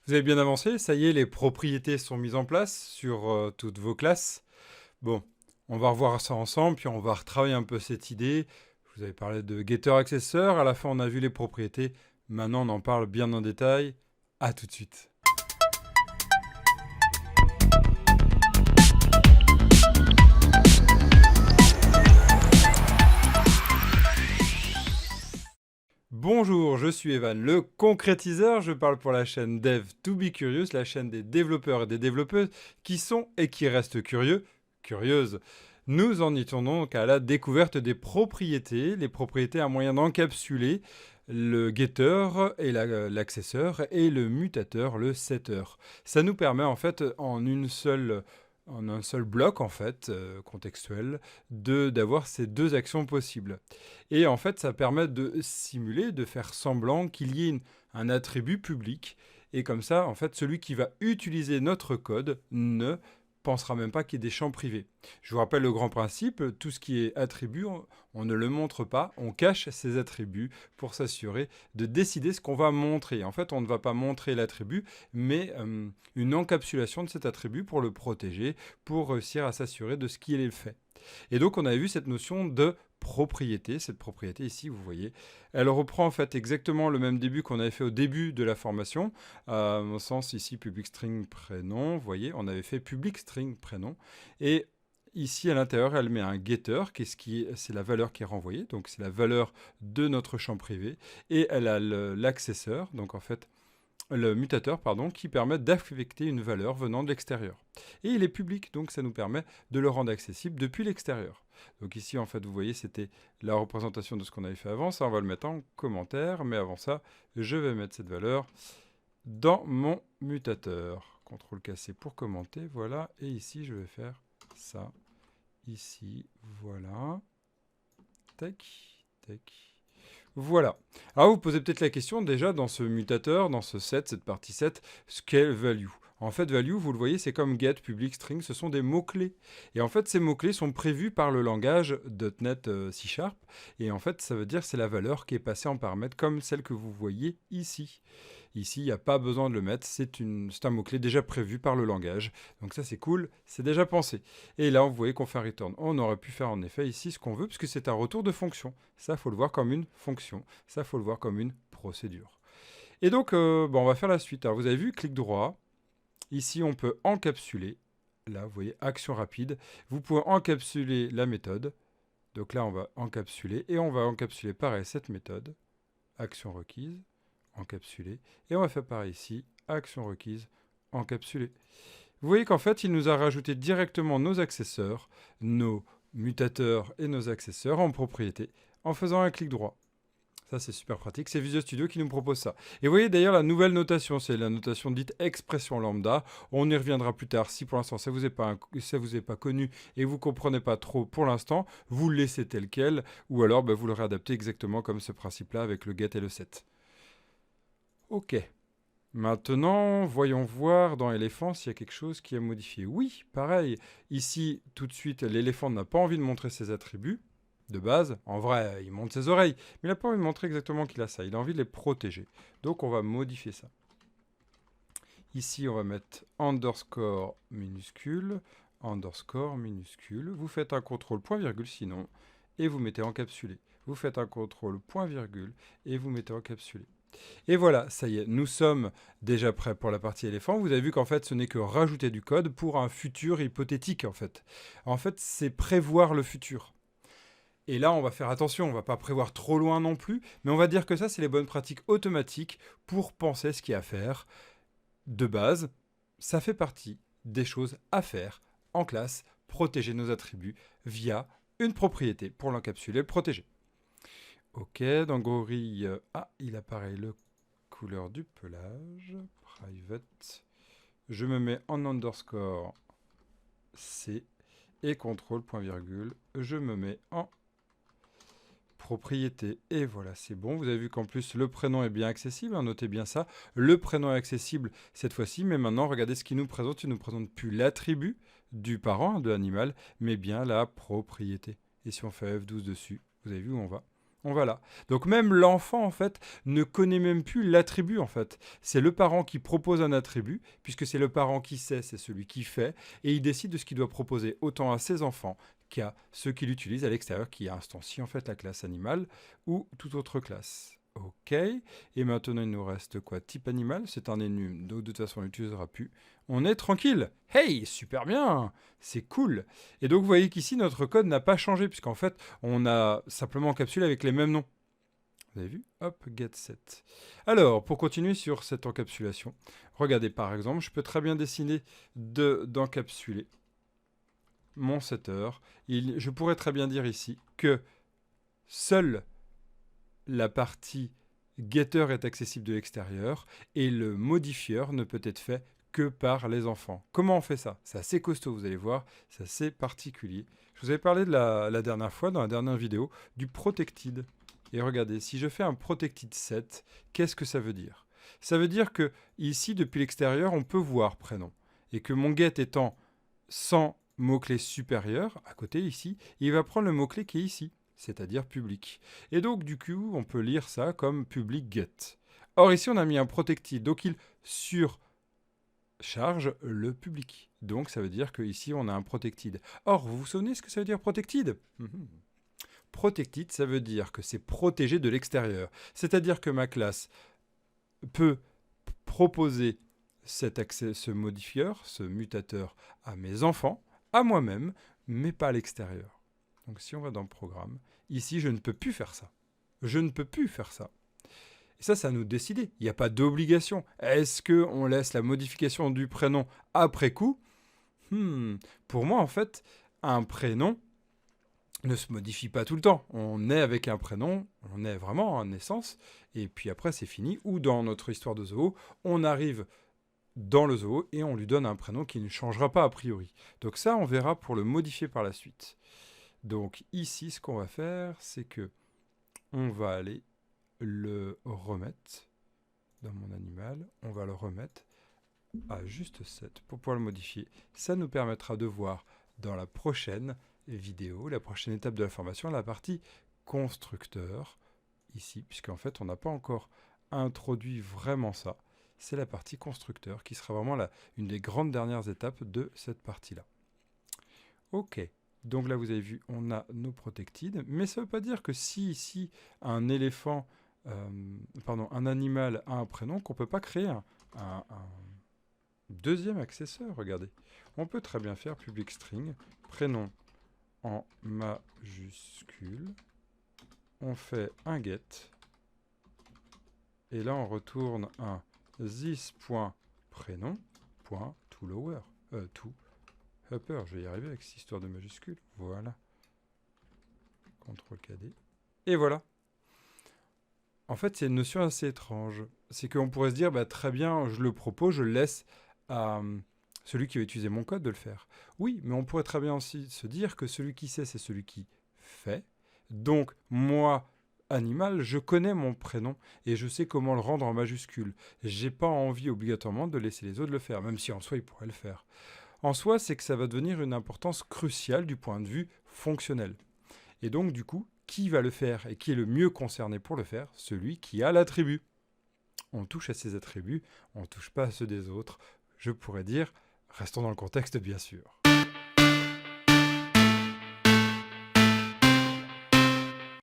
Vous avez bien avancé, ça y est, les propriétés sont mises en place sur toutes vos classes. Bon, on va revoir ça ensemble, puis on va retravailler un peu cette idée. Je vous avais parlé de getter accesseur, à la fin on a vu les propriétés. Maintenant on en parle bien en détail. À tout de suite. Bonjour, je suis Evan, le concrétiseur. Je parle pour la chaîne Dev to be Curious, la chaîne des développeurs et des développeuses qui sont et qui restent curieux, curieuses. Nous en étions donc à la découverte des propriétés, les propriétés à moyen d'encapsuler le getter et l'accesseur et le mutateur, le setter. Ça nous permet en fait en un seul bloc en fait contextuel d'avoir ces deux actions possibles. Et en fait, ça permet de simuler, de faire semblant qu'il y ait un attribut public. Et comme ça, en fait, celui qui va utiliser notre code ne pensera même pas qu'il y ait des champs privés. Je vous rappelle le grand principe, tout ce qui est attribut, on ne le montre pas, on cache ces attributs pour s'assurer de décider ce qu'on va montrer. En fait, on ne va pas montrer l'attribut, mais une encapsulation de cet attribut pour le protéger, pour réussir à s'assurer de ce qu'il est fait. Et donc, on avait vu cette notion de propriété. Cette propriété ici, vous voyez, elle reprend en fait exactement le même début qu'on avait fait au début de la formation. Au sens ici, public string prénom. Vous voyez, on avait fait public string prénom. Et ici, à l'intérieur, elle met un getter, c'est la valeur qui est renvoyée. Donc, c'est la valeur de notre champ privé. Et elle a l'accesseur, donc en fait, le mutateur, pardon, qui permet d'affecter une valeur venant de l'extérieur. Et il est public, donc ça nous permet de le rendre accessible depuis l'extérieur. Donc ici, en fait, vous voyez, c'était la représentation de ce qu'on avait fait avant. Ça, on va le mettre en commentaire. Mais avant ça, je vais mettre cette valeur dans mon mutateur. CTRL-C pour commenter, voilà. Et ici, je vais faire ça. Ici, voilà. Tac, tac. Voilà. Alors vous posez peut-être la question déjà dans ce mutateur, dans ce set, cette partie set, scale value. En fait, value, vous le voyez, c'est comme get, public, string, ce sont des mots-clés. Et en fait, ces mots-clés sont prévus par le langage .NET C#. Et en fait, ça veut dire que c'est la valeur qui est passée en paramètre comme celle que vous voyez ici. Ici, il n'y a pas besoin de le mettre, c'est un mot-clé déjà prévu par le langage. Donc ça, c'est cool, c'est déjà pensé. Et là, vous voyez qu'on fait un return. On aurait pu faire en effet ici ce qu'on veut, puisque c'est un retour de fonction. Ça, il faut le voir comme une fonction. Ça, il faut le voir comme une procédure. Et donc, on va faire la suite. Alors, vous avez vu, clic droit. Ici, on peut encapsuler. Là, vous voyez, action rapide. Vous pouvez encapsuler la méthode. Donc là, on va encapsuler. Et on va encapsuler pareil cette méthode. Action requise, encapsuler. Et on va faire pareil ici. Action requise, encapsuler. Vous voyez qu'en fait, il nous a rajouté directement nos accesseurs, nos mutateurs et nos accesseurs en propriété en faisant un clic droit. Ça, c'est super pratique. C'est Visual Studio qui nous propose ça. Et vous voyez d'ailleurs la nouvelle notation, c'est la notation dite expression lambda. On y reviendra plus tard. Si pour l'instant ça vous est pas connu et vous comprenez pas trop pour l'instant, vous le laissez tel quel, ou alors vous le réadaptez exactement comme ce principe-là avec le get et le set. Ok. Maintenant, voyons voir dans l'éléphant s'il y a quelque chose qui est modifié. Oui, pareil. Ici, tout de suite, l'éléphant n'a pas envie de montrer ses attributs de base. En vrai, il monte ses oreilles, mais il n'a pas envie de montrer exactement qu'il a ça. Il a envie de les protéger. Donc, on va modifier ça. Ici, on va mettre underscore minuscule, underscore minuscule. Vous faites un contrôle point virgule sinon, et vous mettez encapsulé. Vous faites un contrôle point virgule, et vous mettez encapsulé. Et voilà, ça y est, nous sommes déjà prêts pour la partie éléphant. Vous avez vu qu'en fait, ce n'est que rajouter du code pour un futur hypothétique, en fait. En fait, c'est prévoir le futur. Et là, on va faire attention, on ne va pas prévoir trop loin non plus, mais on va dire que ça, c'est les bonnes pratiques automatiques pour penser ce qu'il y a à faire. De base, ça fait partie des choses à faire en classe, protéger nos attributs via une propriété pour l'encapsuler et le protéger. Ok, dans Gorille, il apparaît le couleur du pelage, private. Je me mets en underscore C et contrôle point virgule. Je me mets en propriété. Et voilà, c'est bon. Vous avez vu qu'en plus, le prénom est bien accessible. Hein, notez bien ça. Le prénom est accessible cette fois-ci. Mais maintenant, regardez ce qu'il nous présente. Il ne nous présente plus l'attribut du parent, de l'animal, mais bien la propriété. Et si on fait F12 dessus, vous avez vu où on va? On va là. Donc même l'enfant, en fait, ne connaît même plus l'attribut, en fait. C'est le parent qui propose un attribut, puisque c'est le parent qui sait, c'est celui qui fait, et il décide de ce qu'il doit proposer autant à ses enfants qu'à ceux qui l'utilisent à l'extérieur, qui instancie en fait la classe animale ou toute autre classe. Ok, et maintenant il nous reste quoi? Type animal, c'est un énum, donc de toute façon on l'utilisera plus. On est tranquille. Hey, super bien, c'est cool. Et donc vous voyez qu'ici notre code n'a pas changé, puisqu'en fait on a simplement encapsulé avec les mêmes noms. Vous avez vu? Hop, get set. Alors, pour continuer sur cette encapsulation, regardez par exemple, je peux très bien décider d'encapsuler mon setter. Je pourrais très bien dire ici que seule la partie getter est accessible de l'extérieur et le modifieur ne peut être fait que par les enfants. Comment on fait ça? C'est assez costaud, vous allez voir, c'est assez particulier. Je vous avais parlé de la dernière fois, dans la dernière vidéo, du protected. Et regardez, si je fais un protected set, qu'est-ce que ça veut dire? Ça veut dire que ici, depuis l'extérieur, on peut voir prénom. Et que mon get étant sans mot-clé supérieur, à côté ici, il va prendre le mot-clé qui est ici, c'est-à-dire public. Et donc, du coup, on peut lire ça comme public get. Or, ici, on a mis un protected, donc il surcharge le public. Donc, ça veut dire qu'ici, on a un protected. Or, vous vous souvenez ce que ça veut dire protected? Protected, ça veut dire que c'est protégé de l'extérieur. C'est-à-dire que ma classe peut proposer ce modifieur, ce mutateur à mes enfants, à moi-même, mais pas à l'extérieur. Donc si on va dans le programme, ici je ne peux plus faire ça. Je ne peux plus faire ça. Et ça, c'est à nous de décider. Il n'y a pas d'obligation. Est-ce qu'on laisse la modification du prénom après coup? Pour moi, en fait, un prénom ne se modifie pas tout le temps. On est avec un prénom, on est vraiment en naissance, et puis après c'est fini. Ou dans notre histoire de zoo, on arrive dans le zoo et on lui donne un prénom qui ne changera pas a priori. Donc ça, on verra pour le modifier par la suite. Donc ici, ce qu'on va faire, c'est que on va aller le remettre dans mon animal. On va le remettre à juste 7 pour pouvoir le modifier. Ça nous permettra de voir dans la prochaine vidéo, la prochaine étape de la formation, la partie constructeur, ici, puisqu'en fait, on n'a pas encore introduit vraiment ça. C'est la partie constructeur qui sera vraiment une des grandes dernières étapes de cette partie-là. Ok, donc là, vous avez vu, on a nos protected, mais ça ne veut pas dire que si ici, un un animal a un prénom, qu'on ne peut pas créer un deuxième accesseur, regardez. On peut très bien faire public string, prénom en majuscule. On fait un get. Et là, on retourne un this.prénom.toLower. To upper. Je vais y arriver avec cette histoire de majuscule. Voilà. CTRL-KD. Et voilà. En fait, c'est une notion assez étrange. C'est qu'on pourrait se dire, bah, très bien, je le propose, je le laisse à celui qui va utiliser mon code de le faire. Oui, mais on pourrait très bien aussi se dire que celui qui sait, c'est celui qui fait. Donc, moi, animal, je connais mon prénom et je sais comment le rendre en majuscule. J'ai pas envie obligatoirement de laisser les autres le faire, même si en soi, ils pourraient le faire. En soi, c'est que ça va devenir une importance cruciale du point de vue fonctionnel. Et donc, du coup, qui va le faire et qui est le mieux concerné pour le faire? Celui qui a l'attribut. On touche à ses attributs, on ne touche pas à ceux des autres. Je pourrais dire, restons dans le contexte bien sûr.